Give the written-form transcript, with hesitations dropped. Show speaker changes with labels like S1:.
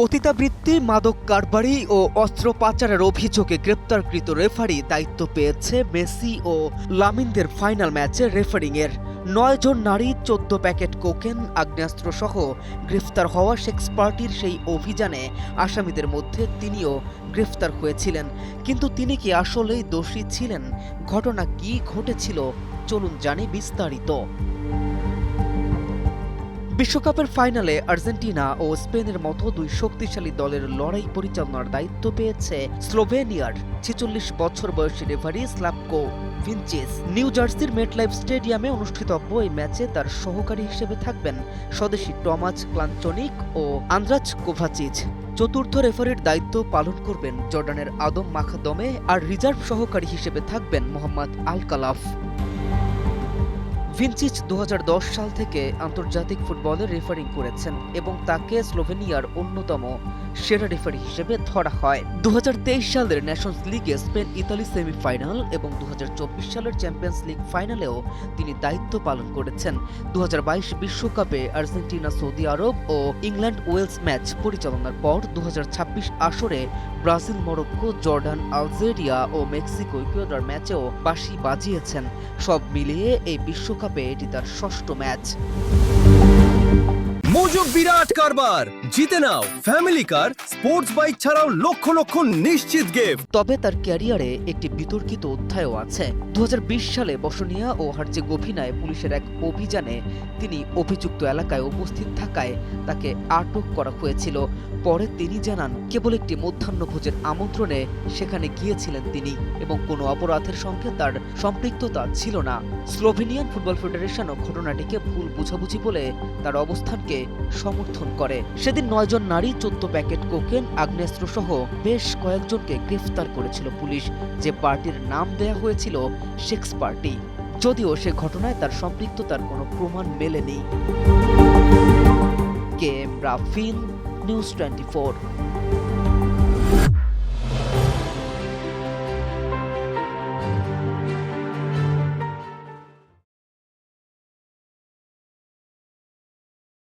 S1: পতিতাবৃত্তি, মাদক কারবারি ও অস্ত্র পাচারের অভিযোগে গ্রেপ্তারকৃত রেফারি দায়িত্ব পেয়েছে মেসি ও লামিনদের ফাইনাল ম্যাচে রেফারিংয়ের। 9 জন নারী, 14 প্যাকেট কোকেন, আগ্নেয়াস্ত্র সহ গ্রেফতার হওয়া শেক্স পার্টির সেই অভিযানে আসামিদের মধ্যে তিনিও গ্রেফতার হয়েছিলেন। কিন্তু তিনি কি আসলেই দোষী ছিলেন? ঘটনা কি ঘটেছিল, চলুন জানি বিস্তারিত। বিশ্বকাপের ফাইনালে আর্জেন্টিনা ও স্পেনের মতো দুই শক্তিশালী দলের লড়াই পরিচালনার দায়িত্ব পেয়েছে স্লোভেনিয়ার 46 বছর বয়সী রেফারি স্লাভকো ভিনচিচ। নিউ জার্সির মেটলাইফ স্টেডিয়ামে অনুষ্ঠিতব্য এই ম্যাচে তার সহকারী হিসেবে থাকবেন স্বদেশি টমাস ক্লাঞ্চনিক ও আন্দ্রাজ কোভাচিচ। চতুর্থ রেফারির দায়িত্ব পালন করবেন জর্ডানের আদম মাখাদমে, আর রিজার্ভ সহকারী হিসেবে থাকবেন মোহাম্মদ আল কালাফ। ভিনচিচ 2010 সাল থেকে আন্তর্জাতিক ফুটবলে রেফারিং করেছেন এবং তাকে স্লোভেনিয়ার অন্যতম সেরা রেফারি হিসেবে ধরা হয়। 2023 সালের ন্যাশনস লিগে স্পেন ইতালি সেমিফাইনাল এবং 2024 সালের চ্যাম্পিয়ন্স লিগ ফাইনালেও তিনি দায়িত্ব পালন করেছেন। 2022 বিশ্বকাপে আর্জেন্টিনা, সৌদি আরব ও ইংল্যান্ড ওয়েলস ম্যাচ পরিচালনার পর 2026 আসরে ব্রাজিল, মরক্কো, জর্ডান, আলজেরিয়া ও মেক্সিকো ইকুয়েডর ম্যাচেও বাঁশি বাজিয়েছেন। সব মিলিয়ে এই বিশ্বকাপে এটি তার ষষ্ঠ ম্যাচ।
S2: মজুক বিরাট কারবার, জিতে নাও ফ্যামিলি কার, স্পোর্টস বাইক ছাড়াও লক্ষ লক্ষ নিশ্চিত গিফট।
S1: তবে তার ক্যারিয়ারে একটি বিতর্কিত অধ্যায়ও আছে। 2020 সালে বসনিয়া ও হার্জেগোভিনায় পুলিশের এক অভিযানে তিনি অভিযুক্ত এলাকায় উপস্থিত থাকায় তাকে আটক করা হয়েছিল। পরে তিনি জানান, কেবল একটি মধ্যাহ্নভোজের আমন্ত্রণে সেখানে গিয়েছিলেন তিনি এবং কোনো অপরাধের সঙ্গে তার সম্পৃক্ততা ছিল না। স্লোভেনিয়ান ফুটবল ফেডারেশনও ঘটনাটিকে ভুল বুঝাবুঝি বলে তার অবস্থানকে সমর্থন করে। সেদিন 9 জন নারী, 14 প্যাকেট কোকেন, আগ্নেয়াস্ত্র সহ বেশ কয়েকজনকে গ্রেফতার করেছিল পুলিশ, যে পার্টির নাম দেয়া হয়েছিল শেক্স পার্টি। যদিও সে ঘটনায় তার সম্পৃক্ততার কোনো প্রমাণ মেলেনি। K M Rafin, news 24।